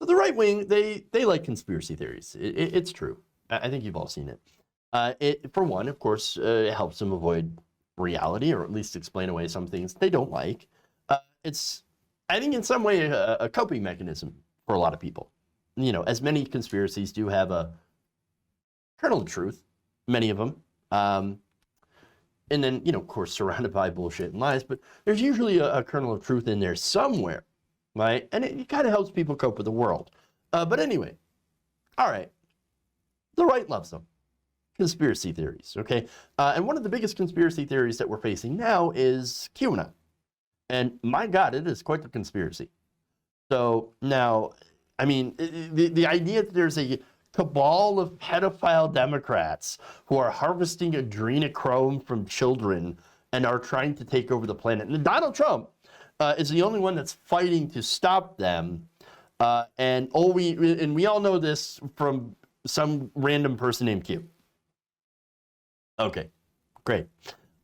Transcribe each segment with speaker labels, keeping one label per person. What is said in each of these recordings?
Speaker 1: So the right wing, they like conspiracy theories. It's true. I think you've all seen it. For one, of course, it helps them avoid reality, or at least explain away some things they don't like. It's, I think, in some way, a coping mechanism for a lot of people. You know, as many conspiracies do have a kernel of truth, many of them. And then, you know, of course, surrounded by bullshit and lies, but there's usually a kernel of truth in there somewhere, right? And it kind of helps people cope with the world. But anyway, all right, the right loves them. Conspiracy theories, okay? And one of the biggest conspiracy theories that we're facing now is QAnon. And my God, it is quite the conspiracy. So now, I mean, the idea that there's a cabal of pedophile Democrats who are harvesting adrenochrome from children and are trying to take over the planet. And Donald Trump is the only one that's fighting to stop them. And we all know this from some random person named Q. Okay, great.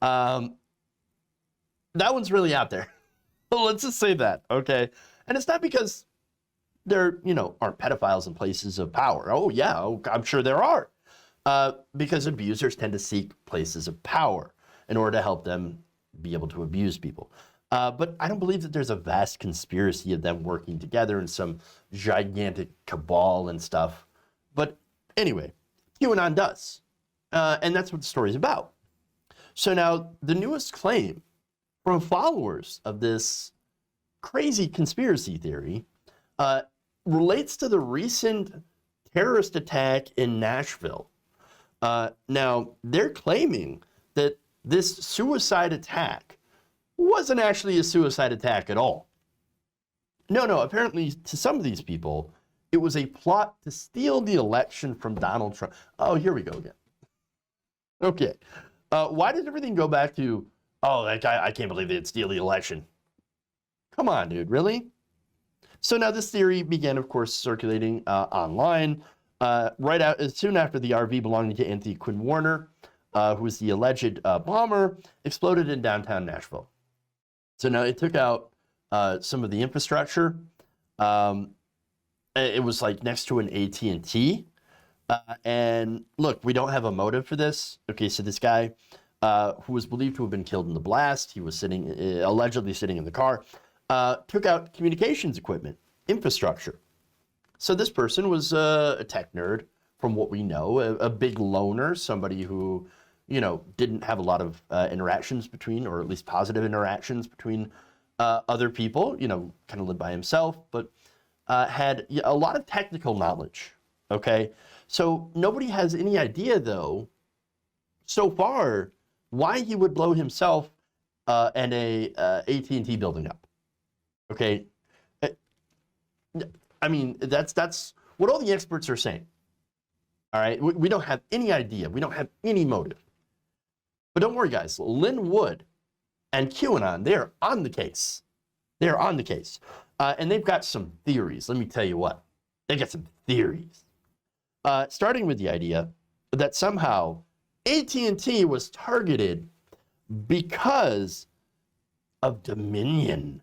Speaker 1: That one's really out there. Let's just say that, okay? And it's not because there, you know, aren't pedophiles in places of power. Oh, yeah, I'm sure there are. Because abusers tend to seek places of power in order to help them be able to abuse people. But I don't believe that there's a vast conspiracy of them working together in some gigantic cabal and stuff. But anyway, QAnon does. And that's what the story's about. So now, the newest claim from followers of this crazy conspiracy theory relates to the recent terrorist attack in Nashville. Now, they're claiming that this suicide attack wasn't actually a suicide attack at all. No, apparently to some of these people, it was a plot to steal the election from Donald Trump. Oh, here we go again. Okay. Why does everything go back to, oh, that guy, I can't believe they'd steal the election. Come on, dude, really? So now this theory began, of course, circulating online soon after the RV belonging to Anthony Quinn Warner, who was the alleged bomber, exploded in downtown Nashville. So now it took out some of the infrastructure. It was like next to an AT&T. And look, we don't have a motive for this. Okay, so this guy who was believed to have been killed in the blast, he was allegedly sitting in the car, took out communications equipment, infrastructure. So this person was a tech nerd, from what we know, a big loner, somebody who, you know, didn't have a lot of interactions between, or at least positive interactions between other people, you know, kind of lived by himself, but had a lot of technical knowledge, okay? So nobody has any idea, though, so far, why he would blow himself and a AT&T building up. Okay, I mean, that's what all the experts are saying. All right, we don't have any idea. We don't have any motive. But don't worry, guys. Lynn Wood and QAnon, they're on the case. They're on the case. And they've got some theories. Let me tell you what. They got some theories. Starting with the idea that somehow AT&T was targeted because of Dominion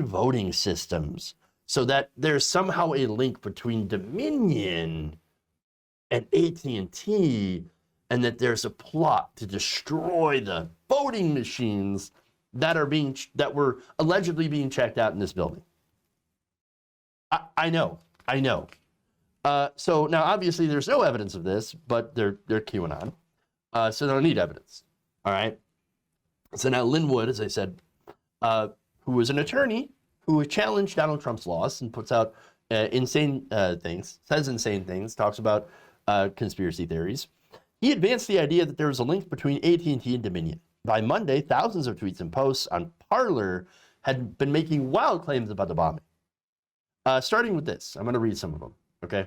Speaker 1: voting systems, so that there's somehow a link between Dominion and AT&T, and that there's a plot to destroy the voting machines that were allegedly being checked out in this building. I know. So now, obviously, there's no evidence of this, but they're QAnon, so they don't need evidence. All right. So now, Lynn Wood, as I said, who is an attorney who challenged Donald Trump's laws and puts out insane things, says insane things, talks about conspiracy theories. He advanced the idea that there was a link between AT&T and Dominion. By Monday, thousands of tweets and posts on Parler had been making wild claims about the bombing. Starting with this, I'm going to read some of them. Okay.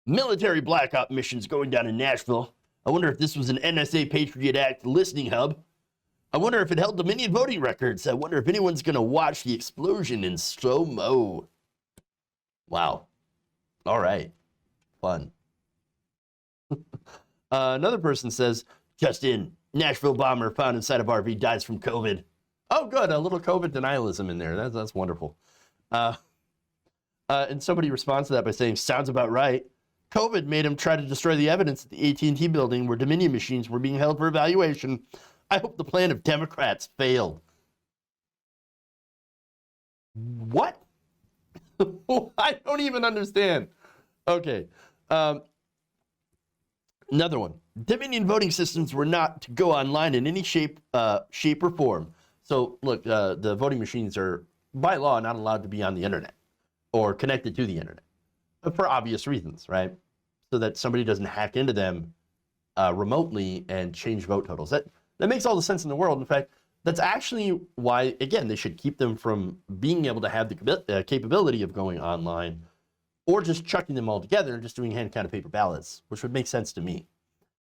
Speaker 1: Military black op missions going down in Nashville. I wonder if this was an NSA Patriot Act listening hub. I wonder if it held Dominion voting records. I wonder if anyone's going to watch the explosion in slow-mo. Wow. All right. Fun. Another person says, just in, Nashville bomber found inside of RV dies from COVID. Oh, good. A little COVID denialism in there. That's wonderful. And somebody responds to that by saying, sounds about right. COVID made him try to destroy the evidence at the AT&T building where Dominion machines were being held for evaluation. I hope the plan of Democrats failed. What? I don't even understand. Okay. Another one. Dominion voting systems were not to go online in any shape or form. So, look, the voting machines are, by law, not allowed to be on the internet or connected to the internet for obvious reasons, right? So that somebody doesn't hack into them remotely and change vote totals. That makes all the sense in the world. In fact, that's actually why, again, they should keep them from being able to have the capability of going online or just chucking them all together and just doing hand-counted paper ballots, which would make sense to me.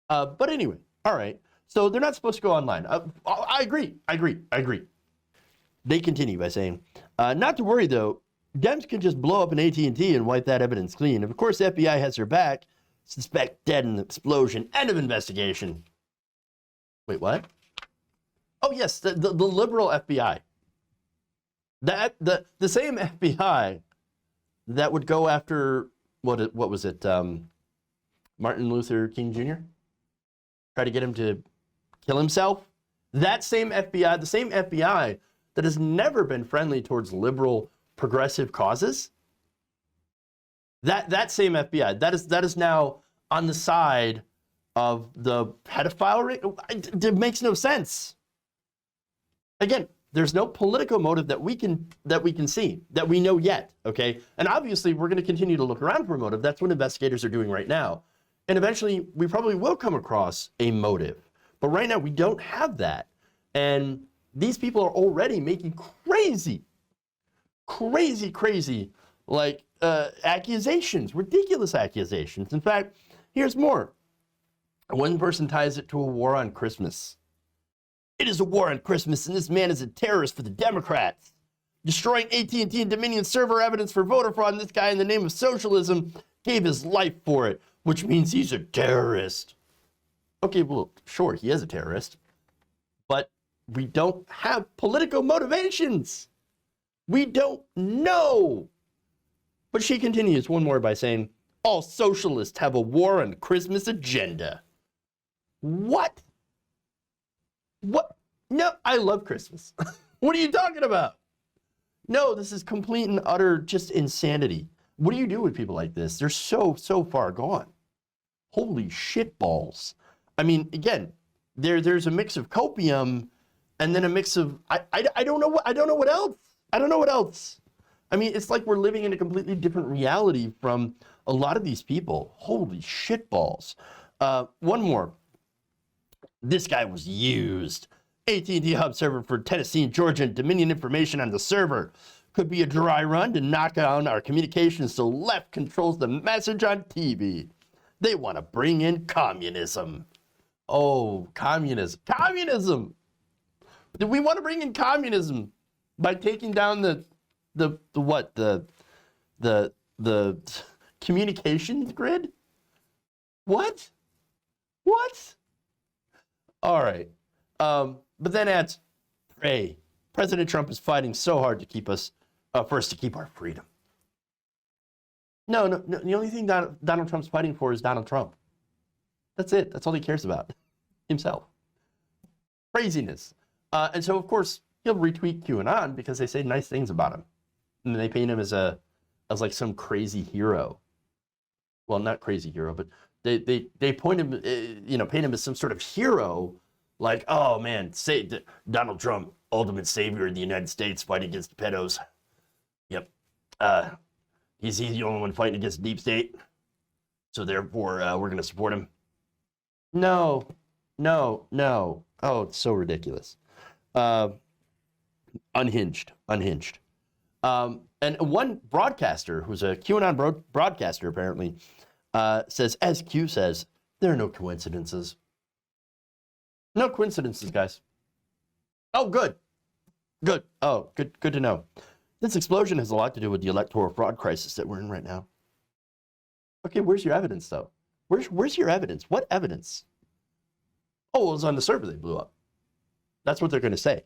Speaker 1: But anyway, all right. So they're not supposed to go online. I agree. They continue by saying, not to worry, though. Dems can just blow up an AT&T and wipe that evidence clean. Of course, the FBI has their back. Suspect dead in the explosion. End of investigation. Wait, what? Oh, yes, the liberal FBI. The same FBI that would go after, what was it, Martin Luther King Jr.? Try to get him to kill himself? That same FBI, the same FBI that has never been friendly towards liberal progressive causes, that same FBI, that is now on the side of the pedophile ring. It makes no sense. Again, there's no political motive that we can see, that we know yet, okay? And obviously, we're going to continue to look around for a motive. That's what investigators are doing right now. And eventually, we probably will come across a motive. But right now, we don't have that. And these people are already making crazy, like, accusations, ridiculous accusations. In fact, here's more. One person ties it to a war on Christmas. It is a war on Christmas, and this man is a terrorist for the Democrats. Destroying AT&T and Dominion server evidence for voter fraud, and this guy, in the name of socialism, gave his life for it, which means he's a terrorist. Okay, well, sure, he is a terrorist, but we don't have political motivations. We don't know. But she continues one more by saying, all socialists have a war on Christmas agenda. What? What? No, I love Christmas. What are you talking about? No, this is complete and utter just insanity. What do you do with people like this? They're so far gone. Holy shit balls. I mean, again, there's a mix of copium and then a mix of I don't know what else. I mean, it's like we're living in a completely different reality from a lot of these people. Holy shit balls. One more. This guy was used. AT&T hub server for Tennessee and Georgia and Dominion information on the server. Could be a dry run to knock down our communications so left controls the message on TV. They want to bring in communism. Oh, communism. Communism! Do we want to bring in communism by taking down the communications grid? What? All right. But then adds, pray. President Trump is fighting so hard to keep us, for us to keep our freedom. No. The only thing Donald Trump's fighting for is Donald Trump. That's it. That's all he cares about. Himself. Craziness. And so, of course, he'll retweet QAnon because they say nice things about him. And they paint him as like some crazy hero. Well, not crazy hero, but they point him, paint him as some sort of hero. Like, oh man, say Donald Trump, ultimate savior of the United States, fighting against pedos. Yep. He's the only one fighting against deep state. So therefore, we're going to support him. No. Oh, it's so ridiculous. Unhinged. And one broadcaster, who's a QAnon broadcaster apparently, says, as Q says, there are no coincidences. No coincidences, guys. Oh, good. Oh, good to know. This explosion has a lot to do with the electoral fraud crisis that we're in right now. Okay, where's your evidence, though? Where's your evidence? What evidence? Oh, it was on the server they blew up. That's what they're going to say.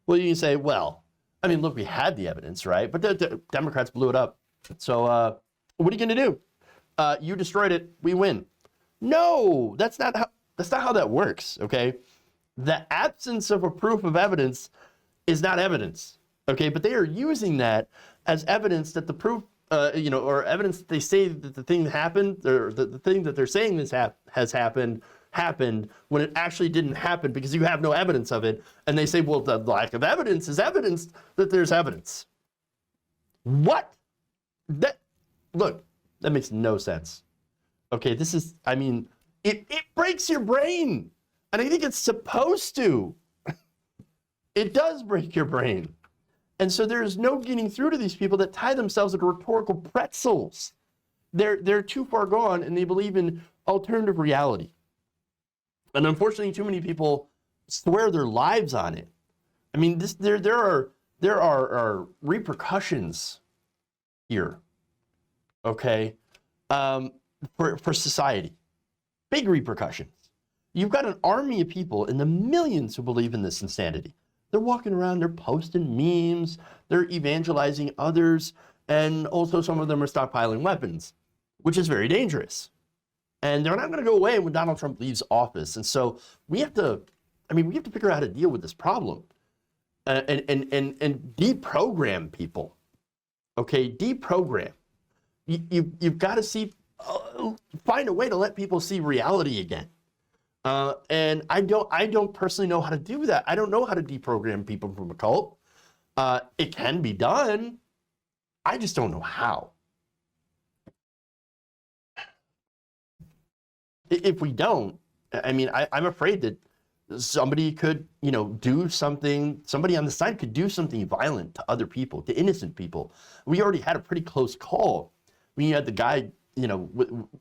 Speaker 1: Well, you can say, well, I mean, look, we had the evidence, right? But the Democrats blew it up. So what are you going to do? You destroyed it. We win. No, that's not how that works. Okay. The absence of a proof of evidence is not evidence. Okay. But they are using that as evidence that the proof, or evidence that they say that the thing happened, or the thing that they're saying this has happened when it actually didn't happen, because you have no evidence of it. And they say, well, the lack of evidence is evidence that there's evidence. What? Look, that makes no sense. Okay, it breaks your brain. And I think it's supposed to. It does break your brain. And so there's no getting through to these people that tie themselves into rhetorical pretzels. They're too far gone, and they believe in alternative reality. And unfortunately, too many people swear their lives on it. I mean, there are repercussions here, okay, for society. Big repercussions. You've got an army of people in the millions who believe in this insanity. They're walking around, they're posting memes, they're evangelizing others, and also some of them are stockpiling weapons, which is very dangerous. And they're not going to go away when Donald Trump leaves office. And so we have to figure out how to deal with this problem and deprogram people. Okay, deprogram. You've got to find a way to let people see reality again. And I don't personally know how to do that. I don't know how to deprogram people from a cult. It can be done. I just don't know how. If we don't, I'm afraid that somebody could, do something, somebody on the side could do something violent to other people, to innocent people. We already had a pretty close call when you had the guy,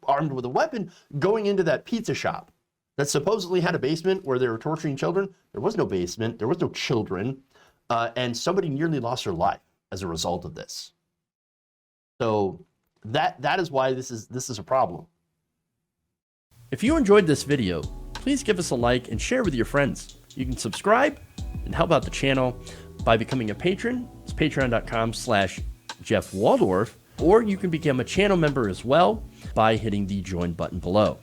Speaker 1: armed with a weapon going into that pizza shop that supposedly had a basement where they were torturing children. There was no basement, there was no children, and somebody nearly lost their life as a result of this. So that is why this is a problem. If you enjoyed this video, please give us a like and share with your friends. You can subscribe and help out the channel by becoming a patron. It's patreon.com/Jeff Waldorf, or you can become a channel member as well by hitting the join button below.